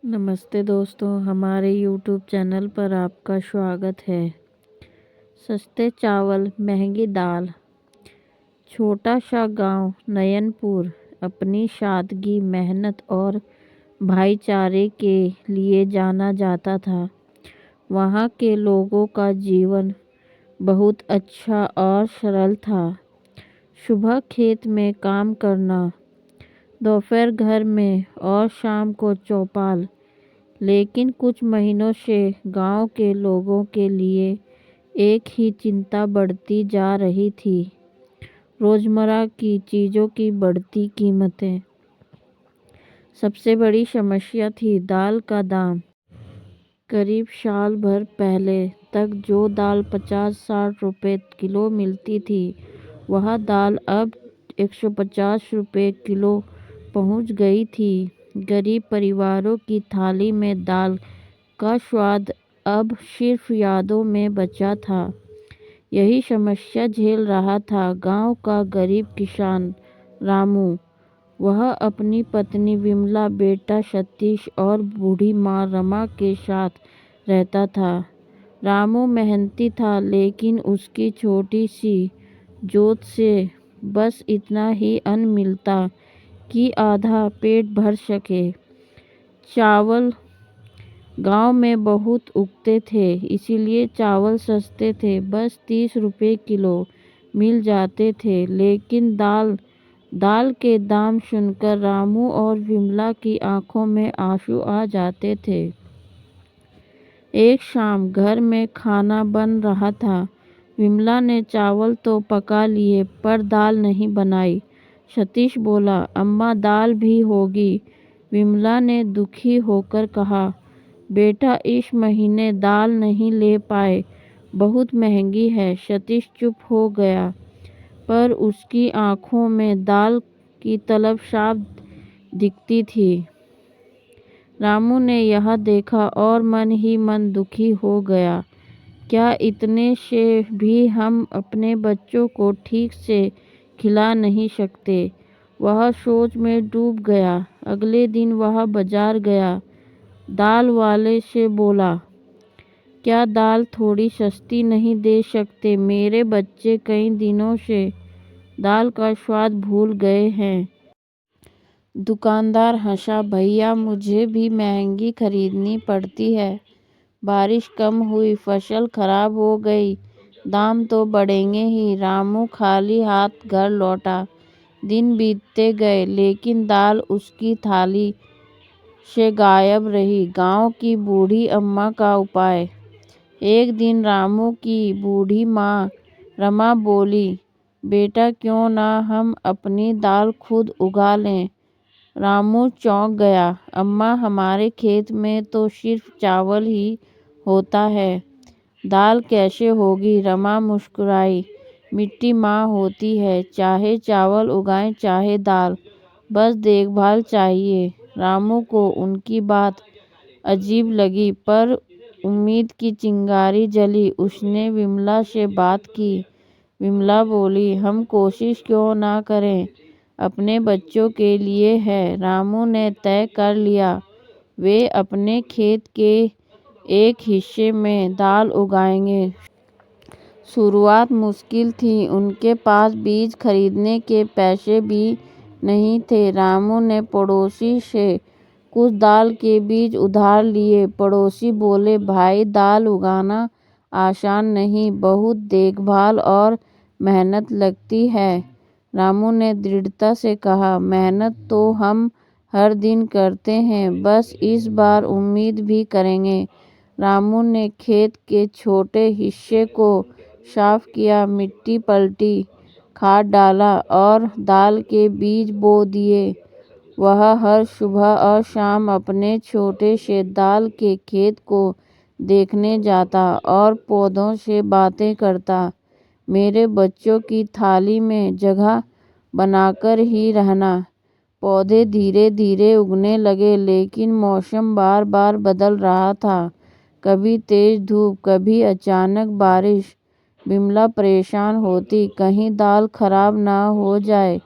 नमस्ते दोस्तों, हमारे YouTube चैनल पर आपका स्वागत है। सस्ते चावल, महंगी दाल। छोटा सा गांव नयनपुर अपनी सादगी, मेहनत और भाईचारे के लिए जाना जाता था। वहाँ के लोगों का जीवन बहुत अच्छा और सरल था। सुबह खेत में काम करना, दोपहर घर में और शाम को चौपाल। लेकिन कुछ महीनों से गांव के लोगों के लिए एक ही चिंता बढ़ती जा रही थी, रोजमर्रा की चीज़ों की बढ़ती कीमतें। सबसे बड़ी समस्या थी दाल का दाम। करीब साल भर पहले तक जो दाल 50-60 रुपए किलो मिलती थी, वह दाल अब 150 रुपए किलो पहुंच गई थी। गरीब परिवारों की थाली में दाल का स्वाद अब सिर्फ यादों में बचा था। यही समस्या झेल रहा था गांव का गरीब किसान रामू। वह अपनी पत्नी विमला, बेटा सतीश और बूढ़ी माँ रमा के साथ रहता था। रामू मेहनती था, लेकिन उसकी छोटी सी जोत से बस इतना ही अन्न मिलता कि आधा पेट भर सके। चावल गांव में बहुत उगते थे, इसीलिए चावल सस्ते थे, बस 30 रुपए किलो मिल जाते थे। लेकिन दाल के दाम सुनकर रामू और विमला की आंखों में आंसू आ जाते थे। एक शाम घर में खाना बन रहा था। विमला ने चावल तो पका लिए पर दाल नहीं बनाई। सतीश बोला, अम्मा दाल भी होगी। विमला ने दुखी होकर कहा, बेटा इस महीने दाल नहीं ले पाए, बहुत महंगी है। सतीश चुप हो गया, पर उसकी आंखों में दाल की तलब साफ दिखती थी। रामू ने यह देखा और मन ही मन दुखी हो गया। क्या इतने से भी हम अपने बच्चों को ठीक से खिला नहीं सकते? वह सोच में डूब गया। अगले दिन वह बाजार गया। दाल वाले से बोला, क्या दाल थोड़ी सस्ती नहीं दे सकते? मेरे बच्चे कई दिनों से दाल का स्वाद भूल गए हैं। दुकानदार हंसा, भैया मुझे भी महंगी खरीदनी पड़ती है। बारिश कम हुई, फसल खराब हो गई, दाम तो बढ़ेंगे ही। रामू खाली हाथ घर लौटा। दिन बीतते गए, लेकिन दाल उसकी थाली से गायब रही। गांव की बूढ़ी अम्मा का उपाय। एक दिन रामू की बूढ़ी माँ रमा बोली, बेटा क्यों ना हम अपनी दाल खुद उगा लें। रामू चौंक गया, अम्मा हमारे खेत में तो सिर्फ चावल ही होता है, दाल कैसे होगी? रमा मुस्कुराई, मिट्टी माँ होती है, चाहे चावल उगाएं चाहे दाल, बस देखभाल चाहिए। रामू को उनकी बात अजीब लगी, पर उम्मीद की चिंगारी जली। उसने विमला से बात की। विमला बोली, हम कोशिश क्यों ना करें, अपने बच्चों के लिए है। रामू ने तय कर लिया, वे अपने खेत के एक हिस्से में दाल उगाएंगे। शुरुआत मुश्किल थी, उनके पास बीज खरीदने के पैसे भी नहीं थे। रामू ने पड़ोसी से कुछ दाल के बीज उधार लिए। पड़ोसी बोले, भाई दाल उगाना आसान नहीं, बहुत देखभाल और मेहनत लगती है। रामू ने दृढ़ता से कहा, मेहनत तो हम हर दिन करते हैं, बस इस बार उम्मीद भी करेंगे। रामू ने खेत के छोटे हिस्से को साफ किया, मिट्टी पलटी, खाद डाला और दाल के बीज बो दिए। वह हर सुबह और शाम अपने छोटे से दाल के खेत को देखने जाता और पौधों से बातें करता। मेरे बच्चों की थाली में जगह बनाकर ही रहना। पौधे धीरे धीरे उगने लगे, लेकिन मौसम बार बार बदल रहा था। कभी तेज धूप, कभी अचानक बारिश। विमला परेशान होती, कहीं दाल खराब ना हो जाए।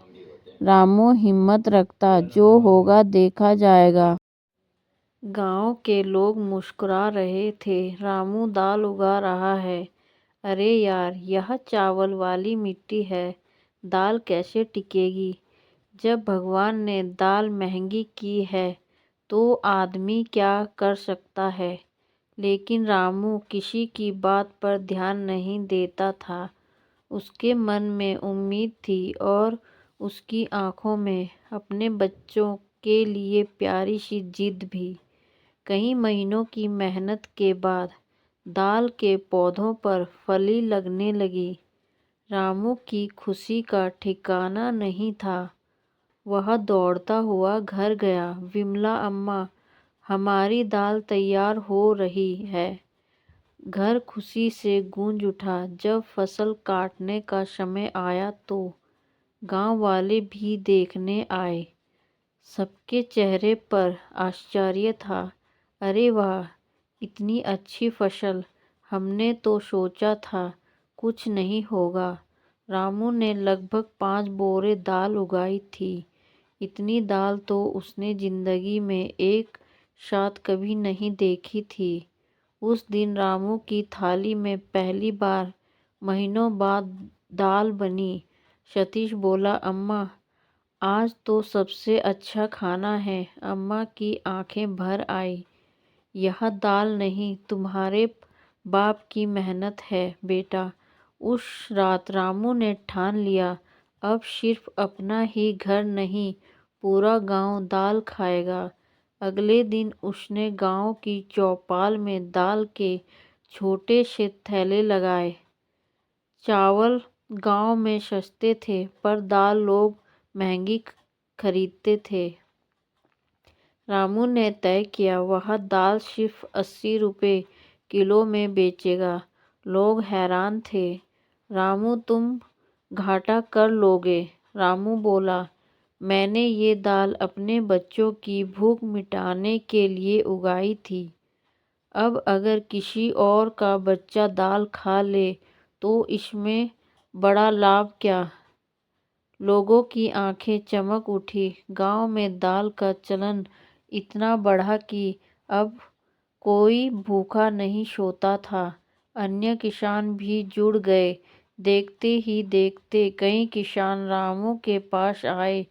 रामू हिम्मत रखता, जो होगा देखा जाएगा। गांव के लोग मुस्कुरा रहे थे। रामू दाल उगा रहा है। अरे यार, यह चावल वाली मिट्टी है, दाल कैसे टिकेगी। जब भगवान ने दाल महंगी की है तो आदमी क्या कर सकता है। लेकिन रामू किसी की बात पर ध्यान नहीं देता था। उसके मन में उम्मीद थी और उसकी आंखों में अपने बच्चों के लिए प्यारी सी जिद भी। कई महीनों की मेहनत के बाद दाल के पौधों पर फली लगने लगी। रामू की खुशी का ठिकाना नहीं था। वह दौड़ता हुआ घर गया। विमला अम्मा, हमारी दाल तैयार हो रही है। घर खुशी से गूंज उठा। जब फसल काटने का समय आया तो गांव वाले भी देखने आए। सबके चेहरे पर आश्चर्य था। अरे वाह, इतनी अच्छी फसल, हमने तो सोचा था कुछ नहीं होगा। रामू ने लगभग 5 बोरे दाल उगाई थी। इतनी दाल तो उसने जिंदगी में एक साथ कभी नहीं देखी थी। उस दिन रामू की थाली में पहली बार महीनों बाद दाल बनी। सतीश बोला, अम्मा, आज तो सबसे अच्छा खाना है। अम्मा की आंखें भर आई। यह दाल नहीं, तुम्हारे बाप की मेहनत है बेटा। उस रात रामू ने ठान लिया, अब सिर्फ अपना ही घर नहीं, पूरा गांव दाल खाएगा। अगले दिन उसने गांव की चौपाल में दाल के छोटे से थैले लगाए। चावल गांव में सस्ते थे पर दाल लोग महंगी खरीदते थे। रामू ने तय किया वह दाल सिर्फ 80 रुपये किलो में बेचेगा। लोग हैरान थे। रामू, तुम घाटा कर लोगे। रामू बोला, मैंने ये दाल अपने बच्चों की भूख मिटाने के लिए उगाई थी। अब अगर किसी और का बच्चा दाल खा ले तो इसमें बड़ा लाभ क्या। लोगों की आंखें चमक उठी। गांव में दाल का चलन इतना बढ़ा कि अब कोई भूखा नहीं सोता था। अन्य किसान भी जुड़ गए। देखते ही देखते कई किसान रामू के पास आए।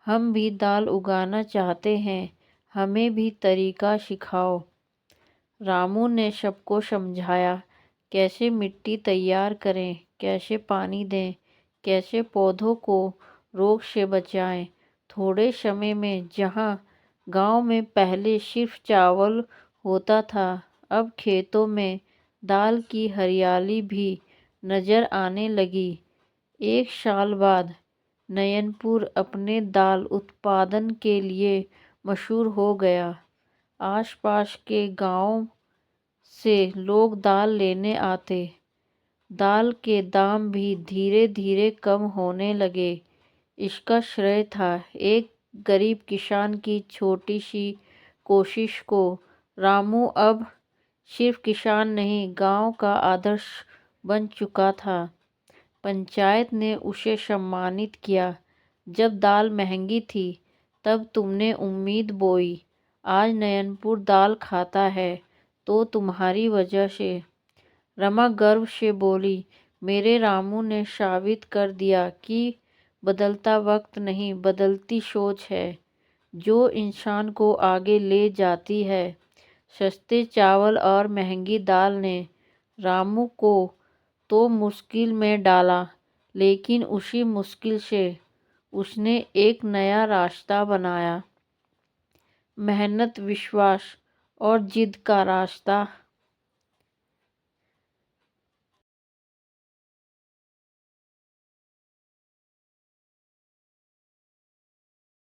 हम भी दाल उगाना चाहते हैं, हमें भी तरीका सिखाओ। रामू ने सबको समझाया, कैसे मिट्टी तैयार करें, कैसे पानी दें, कैसे पौधों को रोग से बचाएं। थोड़े समय में जहां गांव में पहले सिर्फ चावल होता था, अब खेतों में दाल की हरियाली भी नजर आने लगी। 1 साल बाद नयनपुर अपने दाल उत्पादन के लिए मशहूर हो गया। आसपास के गांवों से लोग दाल लेने आते। दाल के दाम भी धीरे धीरे कम होने लगे। इसका श्रेय था एक गरीब किसान की छोटी सी कोशिश को। रामू अब सिर्फ किसान नहीं, गांव का आदर्श बन चुका था। पंचायत ने उसे सम्मानित किया। जब दाल महंगी थी तब तुमने उम्मीद बोई। आज नयनपुर दाल खाता है तो तुम्हारी वजह से। रमा गर्व से बोली, मेरे रामू ने साबित कर दिया कि बदलता वक्त नहीं, बदलती सोच है जो इंसान को आगे ले जाती है। सस्ते चावल और महंगी दाल ने रामू को तो मुश्किल में डाला, लेकिन उसी मुश्किल से उसने एक नया रास्ता बनाया। मेहनत, विश्वास और जिद का रास्ता।